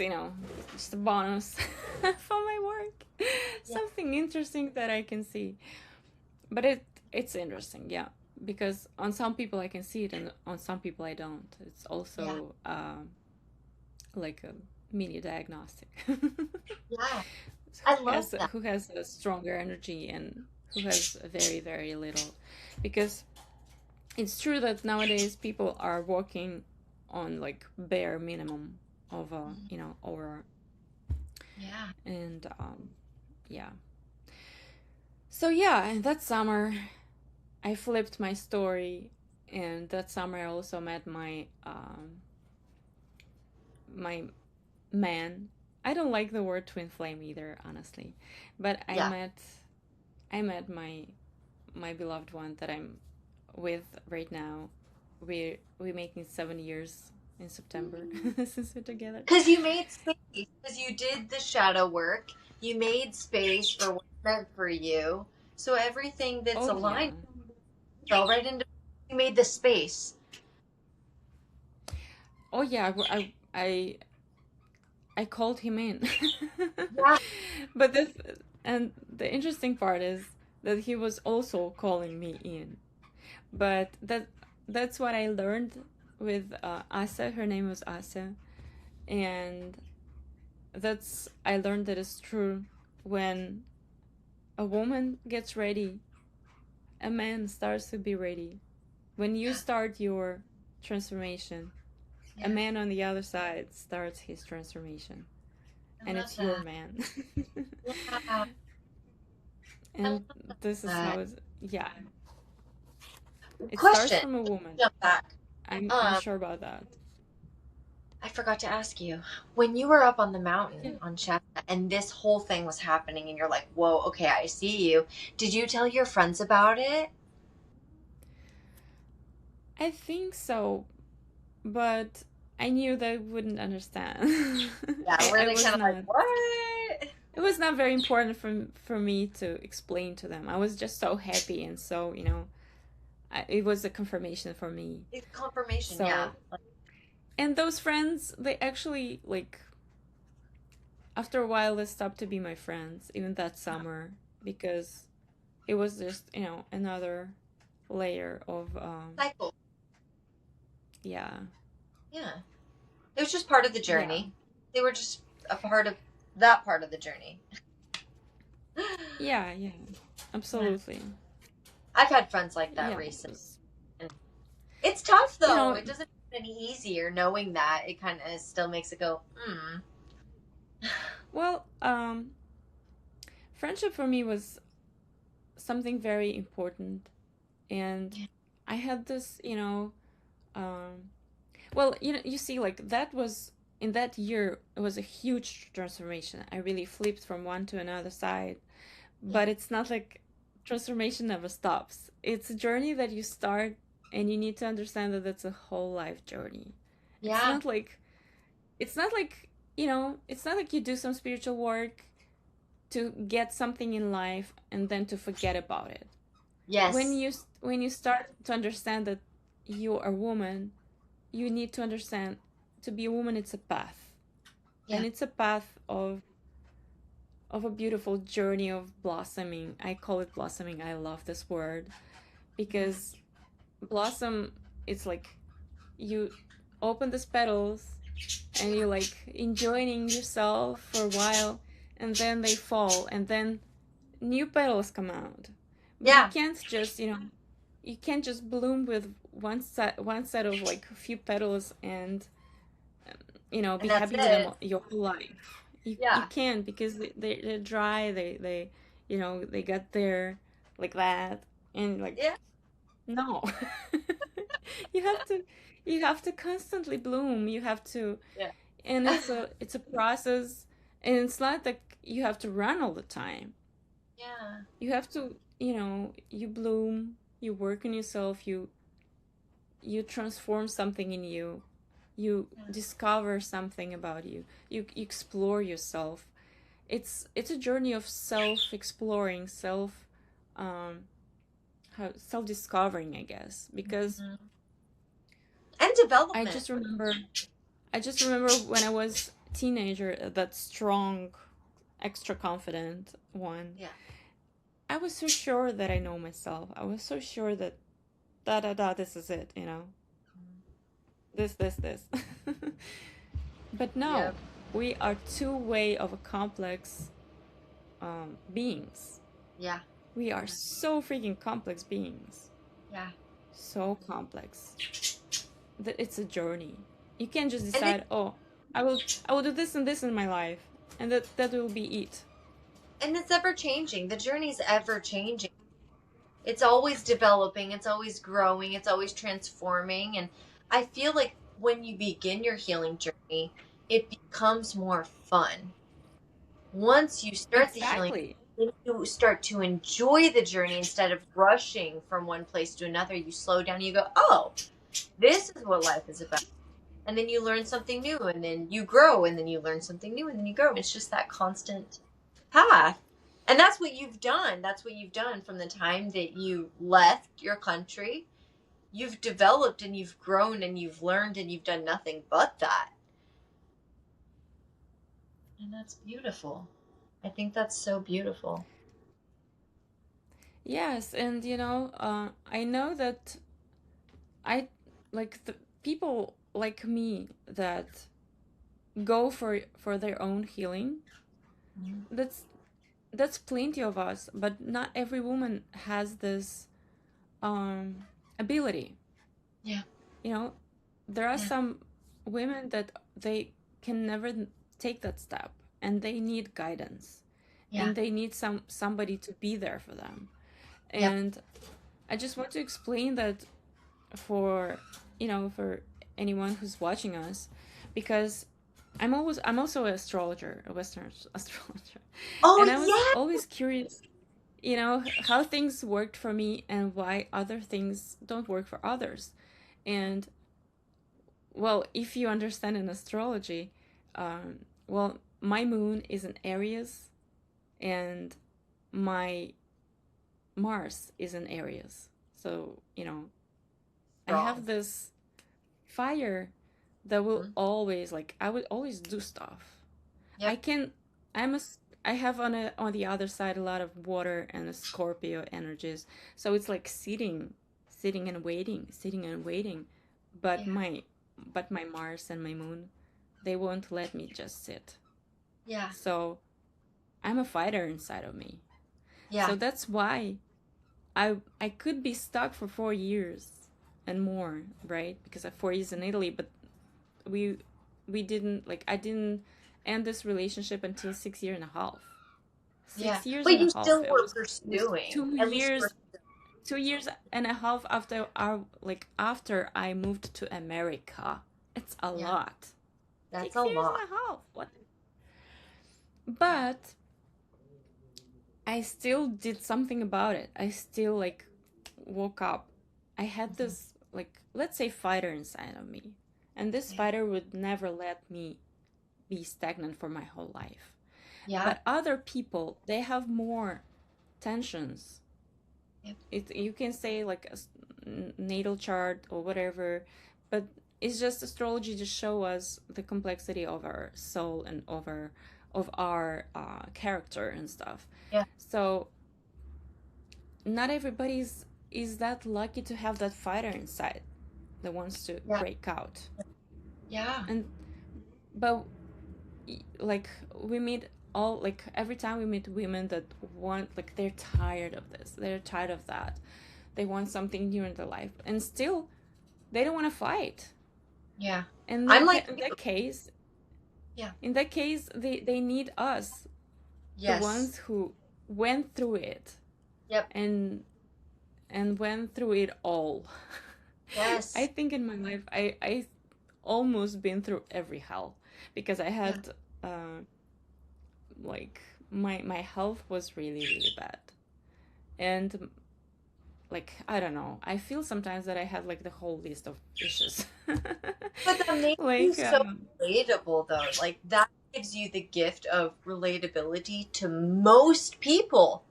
just a bonus for my work, Yeah. something interesting that I can see. But it's interesting, yeah, because on some people I can see it, and on some people I don't. It's Yeah. also like a mini diagnostic. Yeah. I love that. Who has a stronger energy and who has a very very little, because it's true that nowadays people are working on like bare minimum of aura. Yeah. And yeah, so yeah, and that summer I flipped my story, and that summer I also met my man. I don't like the word twin flame either, honestly, but Yeah. I met my beloved one that I'm with right now. We're making 7 years in September since we're together. Because you made space. Because you did the shadow work. You made space for what's meant for you. So everything that's Oh yeah. aligned fell right into. You made the space. Oh yeah. I called him in. Yeah. But this and the interesting part is that he was also calling me in. But that's what I learned with Asa. Her name was Asa, and that's I learned that it's true. When a woman gets ready, a man starts to be ready. When you Yeah. start your transformation, a Yeah. man on the other side starts his transformation, I and love it's your that. man. Yeah. I love And this is how that. it's, yeah, it starts Question. from a woman. Jump back. I'm Um, sure about that. I forgot to ask you when you were up on the Yeah. mountain on Shasta and this whole thing was happening, and you're like, "Whoa, okay, I see you." Did you tell your friends about it? I think so, but I knew they wouldn't understand. Yeah. Were I they was kind of like, not. "What?" It was not very important for me to explain to them. I was just so happy, and so it was a confirmation for me. It's confirmation. Yeah. So, and those friends, they actually like after a while they stopped to be my friends, even that summer, because it was just another layer of Cycle. yeah, Yeah. It was just part of the yeah, journey. They were just a part of that part of the journey. yeah, yeah, Yeah. absolutely. I've had friends like that Yeah, it recently. was, And it's tough you though. know It doesn't make it any easier knowing that. It kind of still makes it go, hmm. well, friendship for me was something very important, and Yeah. I had this, um, well, you see, like that was in that year, it was a huge transformation. I really flipped from one to another side, Yeah. but it's not like transformation never stops. It's a journey that you start, and you need to understand that it's a whole life journey. It's Yeah. not like it's not like it's not like you do some spiritual work to get something in life and then to forget about it. when Yes. you when you start to understand that you are a woman, you need to understand, to be a woman it's a path. Yeah. and it's a path of a beautiful journey of blossoming. I call it blossoming. I love this word because blossom, it's like you open these petals and you like enjoying yourself for a while, and then they fall, and then new petals come out. But you Yeah. can't just, you can't just bloom with one set of like a few petals and And be that's happy with them it. your whole life. You Yeah. can't, because they're dry. They got there like that, and like, Yeah. no. you have to you have to constantly bloom. You have to, Yeah. and it's a process, and it's not like you have to run all the time. Yeah. You have to, you bloom, you work on yourself, you transform something in you, you Yeah. discover something about you explore yourself. It's a journey of self exploring, um self discovering, I guess, because Mhm. And I development. just remember I just remember when I was a teenager, that strong, extra confident one. Yeah. I was so sure that I know myself. I was so sure that da da da, this is it, this. But no, Yep. we are two way of a complex beings. Yeah. We are so freaking complex beings. Yeah. So complex that it's a journey. You can't just And it decide, oh, I will do this and this in my life, and that will be it. and it's ever changing. The journey's ever changing. It's always developing, it's always growing, it's always transforming. And I feel like when you begin your healing journey, it becomes more fun. Once you start the healing, Exactly. then you start to enjoy the journey instead of rushing from one place to another. You slow down, you go, oh, this is what life is about. And then you learn something new, and then you grow, and then you learn something new, and then you grow. It's just that constant path. And that's what you've done. That's what you've done from the time that you left your country. You've developed and you've grown and you've learned and you've done nothing but that. And that's beautiful. I think that's so beautiful. Yes, and I know that I like the people like me that go for their own healing. Mhm. That's plenty of us, but not every woman has this um ability. Yeah. You know, there are Yeah. some women that they can never take that step, and they need guidance, Yeah. and they need somebody to be there for them. Yep. And I just want to explain that for for anyone who's watching us, because I'm also an astrologer, a Western astrologer, Oh, and I was yeah. always curious, how things worked for me and why other things don't work for others. And well, if you understand in astrology, well, my moon is in Aries, and my Mars is in Aries. So, I Strong. have this fire that will Mhm. always, like, I would always do stuff. I Yep. can I'm a I have on the other side a lot of water and a Scorpio energies. So it's like sitting and waiting. But Yeah. my Mars and my moon, they won't let me just sit. Yeah. So I'm a fighter inside of me. Yeah. So that's why I could be stuck for 4 years and more, right? Because I 4 years in Italy, but we we didn't, like, I didn't end this relationship until 6 years and a half. Yeah. 6 years But and a you half. still It were was pursuing. two At least you were. years 2 years and a half after I moved to America. It's a Yeah. lot. That's a 6 years lot. and a half. What? Yeah. But I still did something about it. I still, like, woke up. I had Mhm. this, like, let's say, fighter inside of me. And this Yeah. fighter would never let me be stagnant for my whole life. Yeah. But other people, they have more tensions. Yep. You can say like a natal chart or whatever, but it's just astrology to show us the complexity of our soul and of our character and stuff. Yeah. So not everybody's is that lucky to have that fighter inside that wants to Yeah. break out. Yeah. And but like we meet all like every time we meet women that want like they're tired of this, they're tired of that, they want something new in their life, and still they don't want to fight. Yeah. And I'm like, in that case, yeah. in that case, they need us, the Yes. ones who went through it. Yep. And went through it all. Yes. I think in my life I almost been through every hell, because I had like my health was really really bad, and like I don't know, I feel sometimes that I had like the whole list of issues. But that makes you Like so relatable, though. Like, that gives you the gift of relatability to most people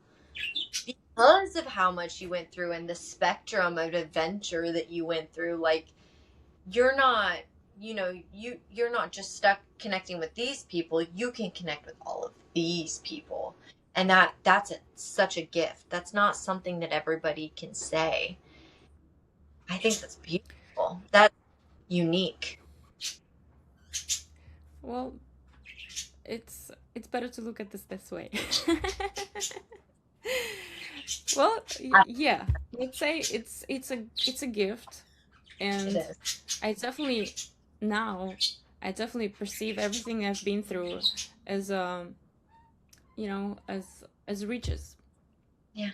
because of how much you went through and the spectrum of adventure that you went through. Like, you're not, you're not just stuck connecting with these people. You can connect with all of these people. And that's such a gift. That's not something that everybody can say. I think that's beautiful. That's unique. well, it's better to look at this way. Well, yeah, let's say it's a gift, and It is. I definitely now I definitely perceive everything I've been through as as riches. Yeah.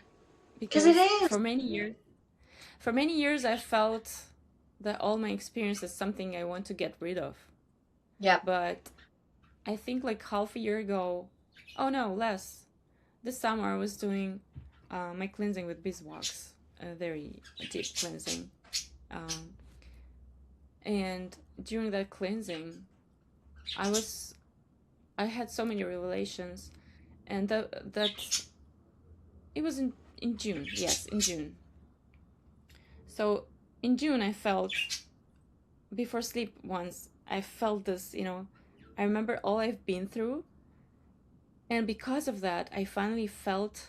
Because Because it is. for many years I felt that all my experience is something I want to get rid of. Yeah. But I think like half a year ago, oh no, less. This summer I was doing my cleansing with beeswax, a very deep cleansing. And during that cleansing, I had so many revelations, and that it was in June. Yes, in June. So in June, I felt before sleep once. I felt this. I remember all I've been through, and because of that, I finally felt,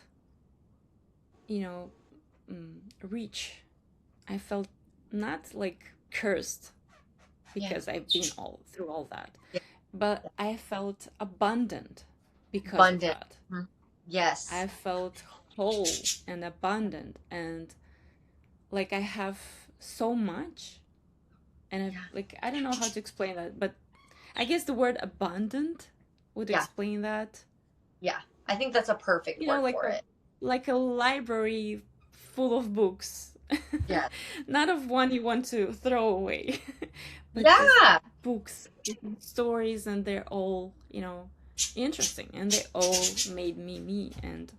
reach. I felt not like cursed because I've been all through all that, Yeah. but I felt abundant because Abundant. of that. Mhm. Yes. I felt whole and abundant, and like I have so much, and I don't know how to explain that, but I guess the word abundant would explain that. Yeah. I think that's a perfect word like for it. like a library full of books. Yeah. Not of one you want to throw away, but Yeah. just books, stories, and they're all, interesting, and they all made me. And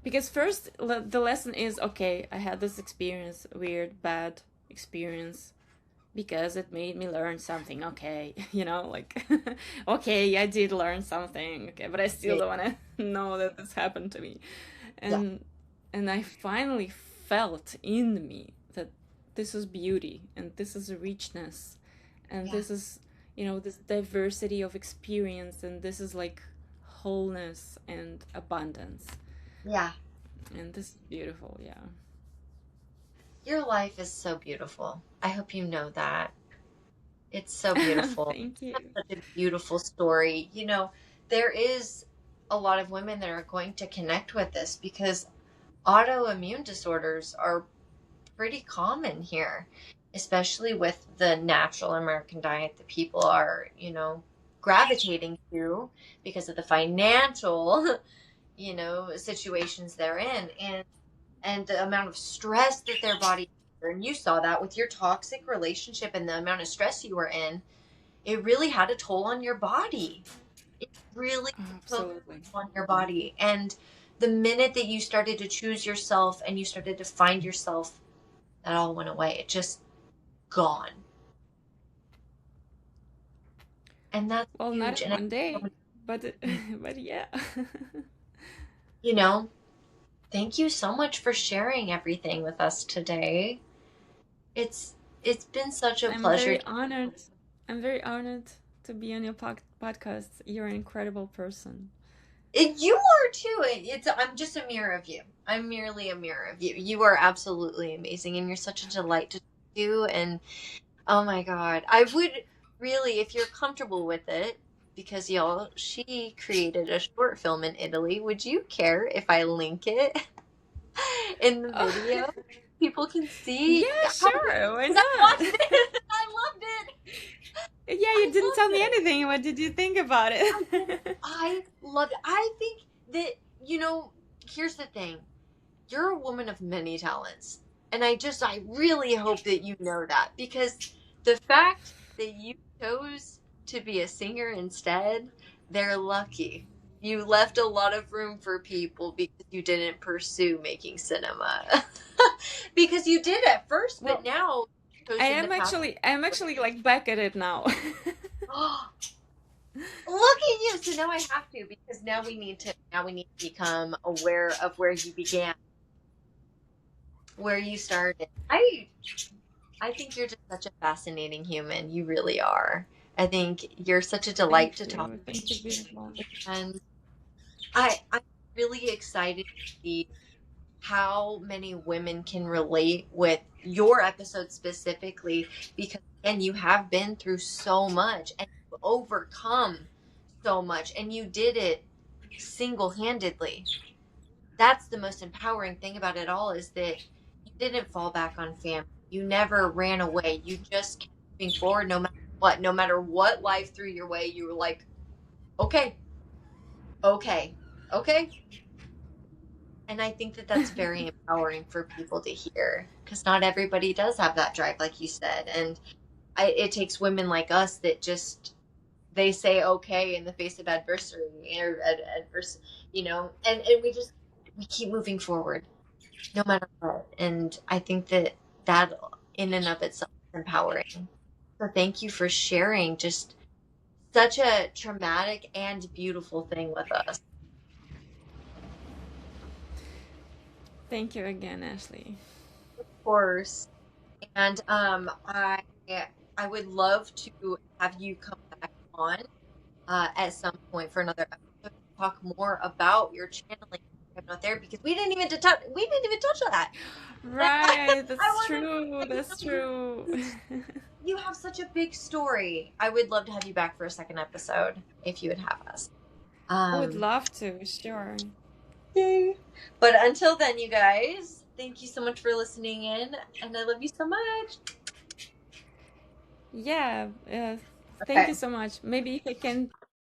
because first the lesson is, okay, I had this experience, weird, bad experience, because it made me learn something. Okay, okay, I did learn something. Okay, but I still don't want to know that this happened to me. And I finally felt in me that this is beauty, and this is richness, and this is, this diversity of experience, and this is like wholeness and abundance. Yeah. And this is beautiful. Yeah. Your life is so beautiful. I hope you know that. It's so beautiful. Thank you. It's such a beautiful story. There is a lot of women that are going to connect with this because autoimmune disorders are pretty common here, especially with the natural American diet that people are, gravitating to because of the financial, situations they're in, and the amount of stress that their body, and you saw that with your toxic relationship and the amount of stress you were in. It really had a toll on your body. It really took on your body. And the minute that you started to choose yourself and you started to find yourself, that all went away. It just gone. And that's well, huge. not in one day, but yeah. Thank you so much for sharing everything with us today. It's It's been such a I'm pleasure. very honored. I'm very honored to be on your podcast. You're an incredible person. You are too. I'm just a mirror of you. I'm merely a mirror of you. You are absolutely amazing, and you're such a delight to do. And oh my God, I would really, if you're comfortable with it, because y'all, she created a short film in Italy. Would you care if I link it in the Oh, video? People can see. yeah, sure. Why 'Cause I watched not? it. I loved it. Yeah, I you didn't tell loved me it. anything. What did you think about I did. it? I loved it. I think that, here's the thing. You're a woman of many talents. And I really hope that you know that, because the fact that you chose to be a singer instead, they're lucky. You left a lot of room for people because you didn't pursue making cinema. Because you did at first, but Well, now you've chosen the path. I'm actually like back at it now. Look at you. So now I have to, because now we need to become aware of where you began, where you started. I think you're just such a fascinating human. You really are. I think you're such a delight to Thank talk you. Thank you, beautiful. to, and I'm really excited to see how many women can relate with your episode specifically, because again, you have been through so much and you've overcome so much, and you did it single-handedly. That's the most empowering thing about it all, is that you didn't fall back on family. You never ran away. You just kept moving forward no matter what. No matter what life threw your way, you were like, okay, okay, okay. And I think that that's very empowering for people to hear, because not everybody does have that drive, like you said. And it takes women like us that just, they say okay in the face of adversity, or adverse, and we keep moving forward no matter what. And I think that that in and of itself is empowering. So thank you for sharing just such a traumatic and beautiful thing with us. Thank you again, Ashley. Of course. And I would love to have you come back on at some point for another episode to talk more about your channeling hypnotherapy, because we didn't even touch on that. And Right, I that's want true. to, That's true. you have such a big story. I would love to have you back for a second episode if you would have us. Would Um, love to, sure. Yay. But until then, you guys, thank you so much for listening in, and I love you so much. Yeah, thank you Okay. so much. Maybe if I can